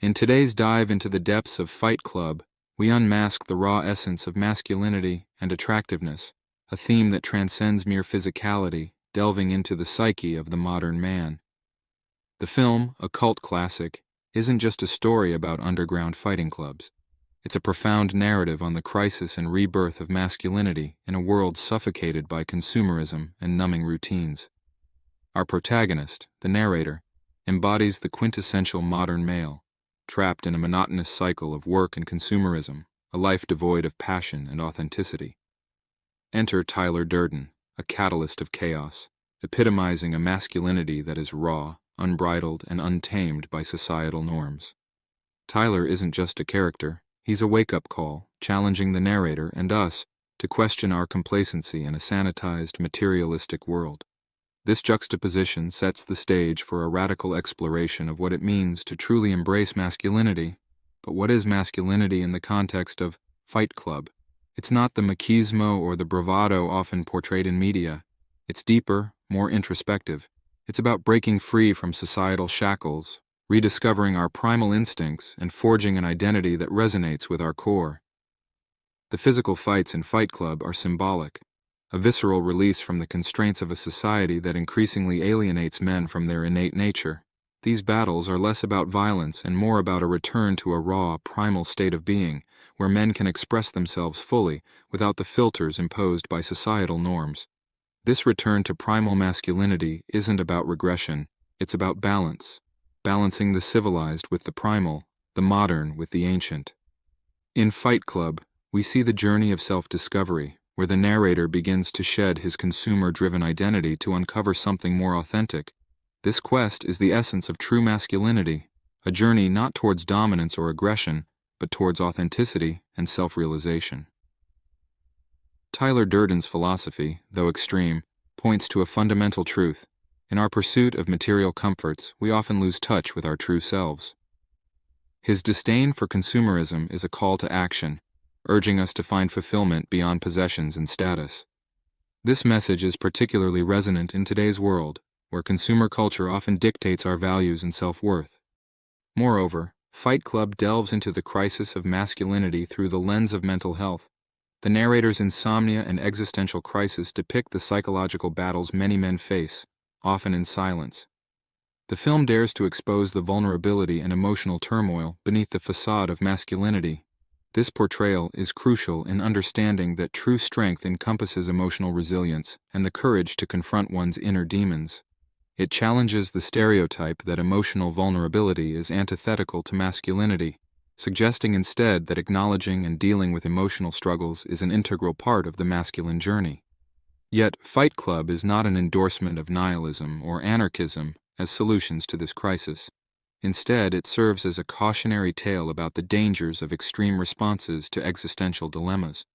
In today's dive into the depths of Fight Club, we unmask the raw essence of masculinity and attractiveness, a theme that transcends mere physicality, delving into the psyche of the modern man. The film, a cult classic, isn't just a story about underground fighting clubs. It's a profound narrative on the crisis and rebirth of masculinity in a world suffocated by consumerism and numbing routines. Our protagonist, the narrator, embodies the quintessential modern male, trapped in a monotonous cycle of work and consumerism, a life devoid of passion and authenticity. Enter Tyler Durden, a catalyst of chaos, epitomizing a masculinity that is raw, unbridled, and untamed by societal norms. Tyler isn't just a character, he's a wake-up call, challenging the narrator and us to question our complacency in a sanitized, materialistic world. This juxtaposition sets the stage for a radical exploration of what it means to truly embrace masculinity. But what is masculinity in the context of Fight Club? It's not the machismo or the bravado often portrayed in media. It's deeper, more introspective. It's about breaking free from societal shackles, rediscovering our primal instincts, and forging an identity that resonates with our core. The physical fights in Fight Club are symbolic, a visceral release from the constraints of a society that increasingly alienates men from their innate nature. These battles are less about violence and more about a return to a raw, primal state of being, where men can express themselves fully without the filters imposed by societal norms. This return to primal masculinity isn't about regression, it's about balance, balancing the civilized with the primal, the modern with the ancient. In Fight Club, we see the journey of self-discovery, where the narrator begins to shed his consumer-driven identity to uncover something more authentic. This quest is the essence of true masculinity, a journey not towards dominance or aggression, but towards authenticity and self-realization. Tyler Durden's philosophy, though extreme, points to a fundamental truth. In our pursuit of material comforts, we often lose touch with our true selves. His disdain for consumerism is a call to action, urging us to find fulfillment beyond possessions and status. This message is particularly resonant in today's world, where consumer culture often dictates our values and self-worth. Moreover, Fight Club delves into the crisis of masculinity through the lens of mental health. The narrator's insomnia and existential crisis depict the psychological battles many men face, often in silence. The film dares to expose the vulnerability and emotional turmoil beneath the facade of masculinity. This portrayal is crucial in understanding that true strength encompasses emotional resilience and the courage to confront one's inner demons. It challenges the stereotype that emotional vulnerability is antithetical to masculinity, suggesting instead that acknowledging and dealing with emotional struggles is an integral part of the masculine journey. Yet, Fight Club is not an endorsement of nihilism or anarchism as solutions to this crisis. Instead, it serves as a cautionary tale about the dangers of extreme responses to existential dilemmas.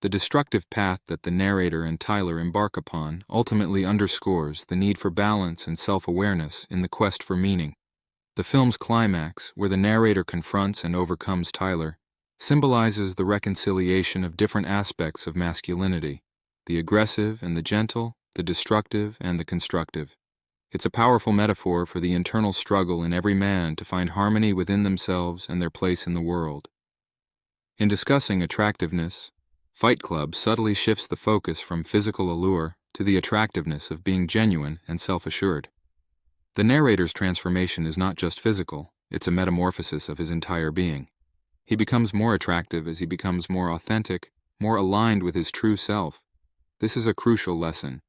The destructive path that the narrator and Tyler embark upon ultimately underscores the need for balance and self-awareness in the quest for meaning. The film's climax, where the narrator confronts and overcomes Tyler, symbolizes the reconciliation of different aspects of masculinity, the aggressive and the gentle, the destructive and the constructive. It's a powerful metaphor for the internal struggle in every man to find harmony within themselves and their place in the world. In discussing attractiveness, Fight Club subtly shifts the focus from physical allure to the attractiveness of being genuine and self-assured. The narrator's transformation is not just physical, it's a metamorphosis of his entire being. He becomes more attractive as he becomes more authentic, more aligned with his true self. This is a crucial lesson,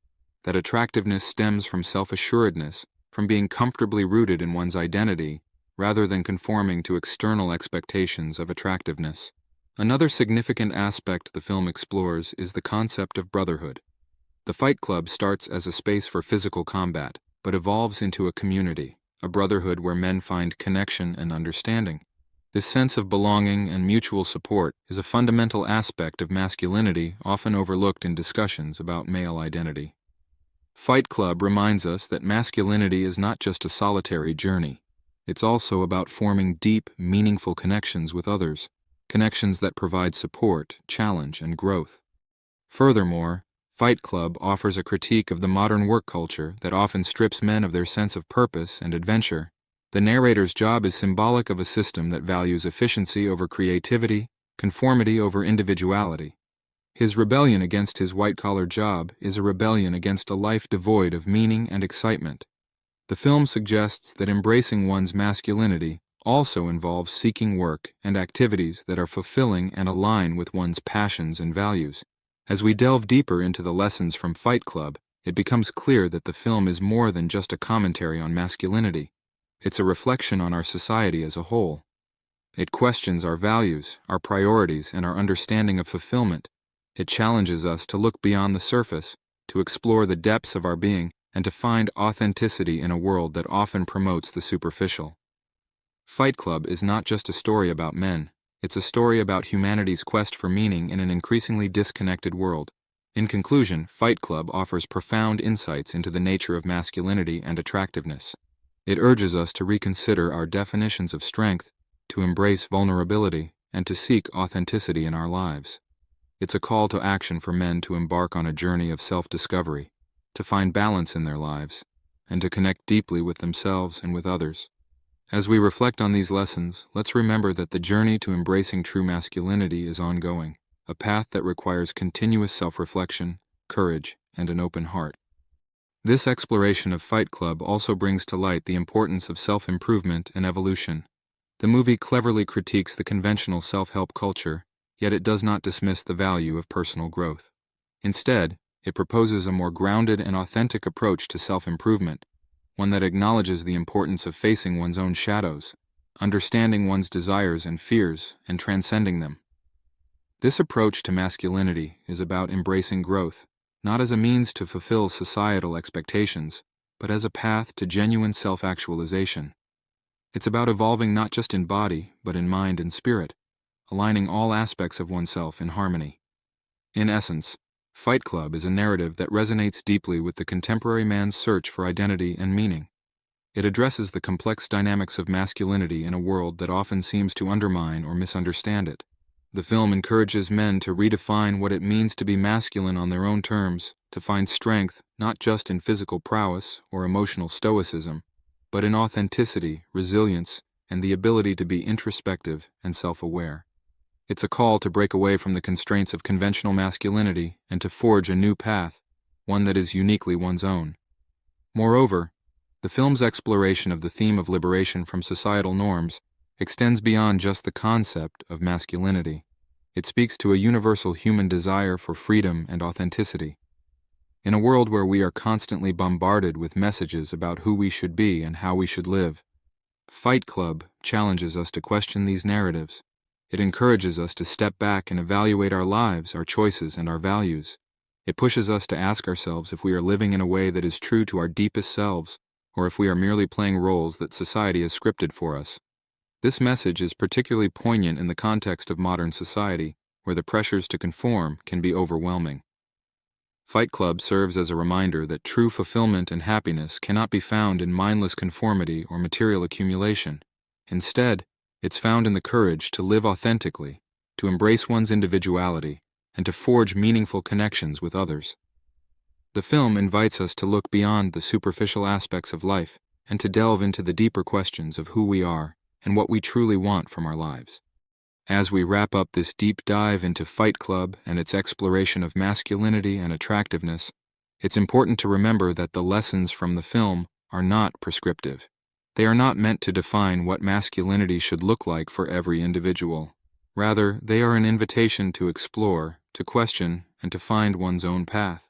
that attractiveness stems from self-assuredness, from being comfortably rooted in one's identity, rather than conforming to external expectations of attractiveness. Another significant aspect the film explores is the concept of brotherhood. The Fight Club starts as a space for physical combat, but evolves into a community, a brotherhood where men find connection and understanding. This sense of belonging and mutual support is a fundamental aspect of masculinity often overlooked in discussions about male identity. Fight Club reminds us that masculinity is not just a solitary journey. It's also about forming deep, meaningful connections with others, connections that provide support, challenge, and growth. Furthermore, Fight Club offers a critique of the modern work culture that often strips men of their sense of purpose and adventure. The narrator's job is symbolic of a system that values efficiency over creativity, conformity over individuality. His rebellion against his white-collar job is a rebellion against a life devoid of meaning and excitement. The film suggests that embracing one's masculinity also involves seeking work and activities that are fulfilling and align with one's passions and values. As we delve deeper into the lessons from Fight Club, it becomes clear that the film is more than just a commentary on masculinity. It's a reflection on our society as a whole. It questions our values, our priorities, and our understanding of fulfillment. It challenges us to look beyond the surface, to explore the depths of our being, and to find authenticity in a world that often promotes the superficial. Fight Club is not just a story about men, it's a story about humanity's quest for meaning in an increasingly disconnected world. In conclusion, Fight Club offers profound insights into the nature of masculinity and attractiveness. It urges us to reconsider our definitions of strength, to embrace vulnerability, and to seek authenticity in our lives. It's a call to action for men to embark on a journey of self-discovery, to find balance in their lives, and to connect deeply with themselves and with others. As we reflect on these lessons, let's remember that the journey to embracing true masculinity is ongoing, a path that requires continuous self-reflection, courage, and an open heart. This exploration of Fight Club also brings to light the importance of self-improvement and evolution. The movie cleverly critiques the conventional self-help culture, yet it does not dismiss the value of personal growth. Instead, it proposes a more grounded and authentic approach to self-improvement, one that acknowledges the importance of facing one's own shadows, understanding one's desires and fears, and transcending them. This approach to masculinity is about embracing growth, not as a means to fulfill societal expectations, but as a path to genuine self-actualization. It's about evolving not just in body, but in mind and spirit, aligning all aspects of oneself in harmony. In essence, Fight Club is a narrative that resonates deeply with the contemporary man's search for identity and meaning. It addresses the complex dynamics of masculinity in a world that often seems to undermine or misunderstand it. The film encourages men to redefine what it means to be masculine on their own terms, to find strength not just in physical prowess or emotional stoicism, but in authenticity, resilience, and the ability to be introspective and self-aware. It's a call to break away from the constraints of conventional masculinity and to forge a new path, one that is uniquely one's own. Moreover, the film's exploration of the theme of liberation from societal norms extends beyond just the concept of masculinity. It speaks to a universal human desire for freedom and authenticity. In a world where we are constantly bombarded with messages about who we should be and how we should live, Fight Club challenges us to question these narratives. It encourages us to step back and evaluate our lives, our choices, and our values. It pushes us to ask ourselves if we are living in a way that is true to our deepest selves, or if we are merely playing roles that society has scripted for us. This message is particularly poignant in the context of modern society, where the pressures to conform can be overwhelming. Fight Club serves as a reminder that true fulfillment and happiness cannot be found in mindless conformity or material accumulation. Instead, it's found in the courage to live authentically, to embrace one's individuality, and to forge meaningful connections with others. The film invites us to look beyond the superficial aspects of life and to delve into the deeper questions of who we are and what we truly want from our lives. As we wrap up this deep dive into Fight Club and its exploration of masculinity and attractiveness, it's important to remember that the lessons from the film are not prescriptive. They are not meant to define what masculinity should look like for every individual. Rather, they are an invitation to explore, to question, and to find one's own path.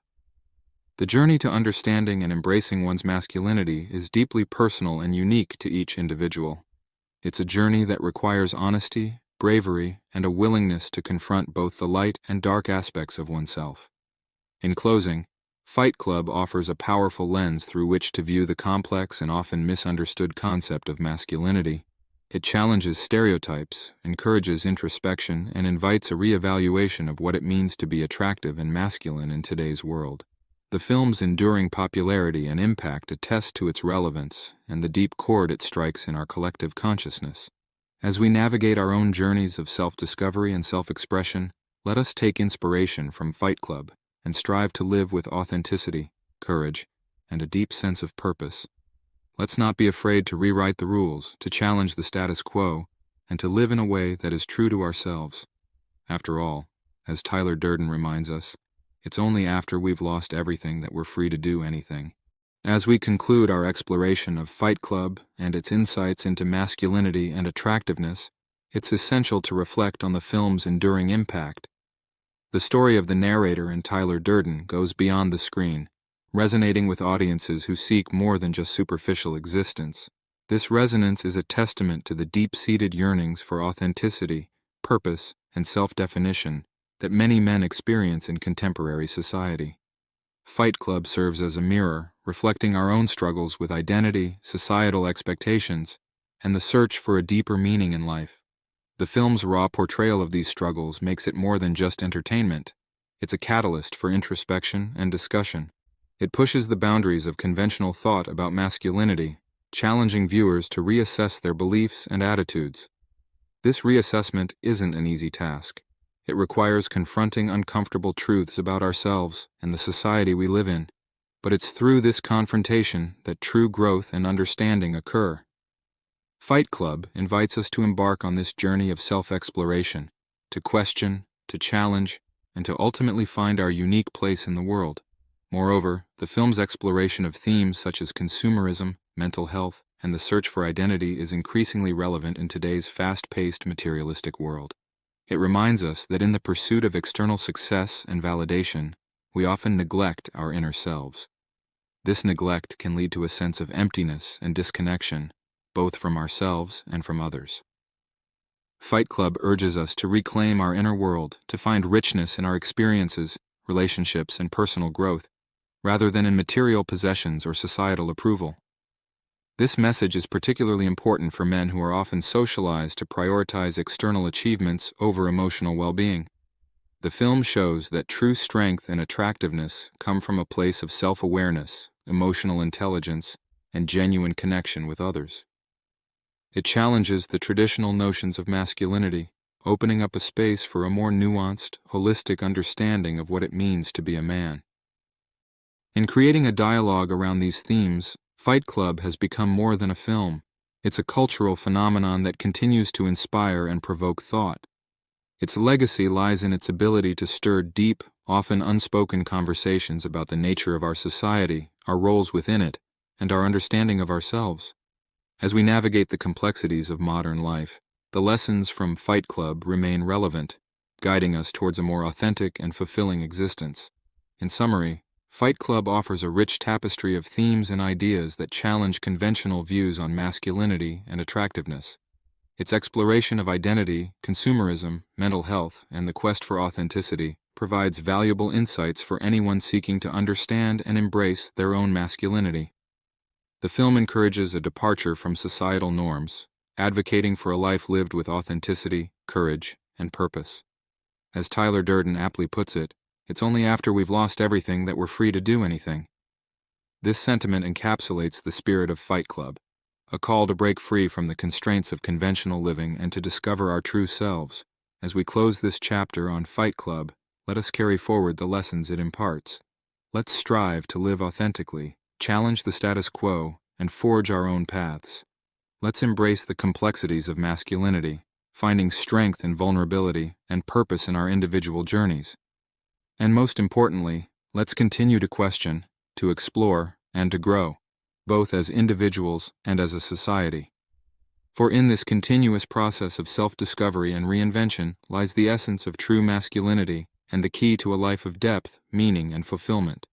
The journey to understanding and embracing one's masculinity is deeply personal and unique to each individual. It's a journey that requires honesty, bravery, and a willingness to confront both the light and dark aspects of oneself. In closing, Fight Club offers a powerful lens through which to view the complex and often misunderstood concept of masculinity. It challenges stereotypes, encourages introspection, and invites a re-evaluation of what it means to be attractive and masculine in today's world. The film's enduring popularity and impact attest to its relevance and the deep chord it strikes in our collective consciousness. As we navigate our own journeys of self-discovery and self-expression, let us take inspiration from Fight Club and strive to live with authenticity, courage, and a deep sense of purpose. Let's not be afraid to rewrite the rules, to challenge the status quo, and to live in a way that is true to ourselves. After all, as Tyler Durden reminds us, it's only after we've lost everything that we're free to do anything. As we conclude our exploration of Fight Club and its insights into masculinity and attractiveness, it's essential to reflect on the film's enduring impact. The story of the narrator and Tyler Durden goes beyond the screen, resonating with audiences who seek more than just superficial existence. This resonance is a testament to the deep-seated yearnings for authenticity, purpose, and self-definition that many men experience in contemporary society. Fight Club serves as a mirror, reflecting our own struggles with identity, societal expectations, and the search for a deeper meaning in life. The film's raw portrayal of these struggles makes it more than just entertainment. It's a catalyst for introspection and discussion. It pushes the boundaries of conventional thought about masculinity, challenging viewers to reassess their beliefs and attitudes. This reassessment isn't an easy task. It requires confronting uncomfortable truths about ourselves and the society we live in. But it's through this confrontation that true growth and understanding occur. Fight Club invites us to embark on this journey of self-exploration, to question, to challenge, and to ultimately find our unique place in the world. Moreover, the film's exploration of themes such as consumerism, mental health, and the search for identity is increasingly relevant in today's fast-paced materialistic world. It reminds us that in the pursuit of external success and validation, we often neglect our inner selves. This neglect can lead to a sense of emptiness and disconnection, both from ourselves and from others. Fight Club urges us to reclaim our inner world, to find richness in our experiences, relationships, and personal growth, rather than in material possessions or societal approval. This message is particularly important for men who are often socialized to prioritize external achievements over emotional well-being. The film shows that true strength and attractiveness come from a place of self-awareness, emotional intelligence, and genuine connection with others. It challenges the traditional notions of masculinity, opening up a space for a more nuanced, holistic understanding of what it means to be a man. In creating a dialogue around these themes, Fight Club has become more than a film. It's a cultural phenomenon that continues to inspire and provoke thought. Its legacy lies in its ability to stir deep, often unspoken conversations about the nature of our society, our roles within it, and our understanding of ourselves. As we navigate the complexities of modern life, the lessons from Fight Club remain relevant, guiding us towards a more authentic and fulfilling existence. In summary, Fight Club offers a rich tapestry of themes and ideas that challenge conventional views on masculinity and attractiveness. Its exploration of identity, consumerism, mental health, and the quest for authenticity provides valuable insights for anyone seeking to understand and embrace their own masculinity. The film encourages a departure from societal norms, advocating for a life lived with authenticity, courage, and purpose. As Tyler Durden aptly puts it, it's only after we've lost everything that we're free to do anything. This sentiment encapsulates the spirit of Fight Club, a call to break free from the constraints of conventional living and to discover our true selves. As we close this chapter on Fight Club, let us carry forward the lessons it imparts. Let's strive to live authentically, challenge the status quo, and forge our own paths. Let's embrace the complexities of masculinity, finding strength in vulnerability and purpose in our individual journeys. And most importantly, let's continue to question, to explore, and to grow, both as individuals and as a society. For in this continuous process of self-discovery and reinvention lies the essence of true masculinity and the key to a life of depth, meaning, and fulfillment.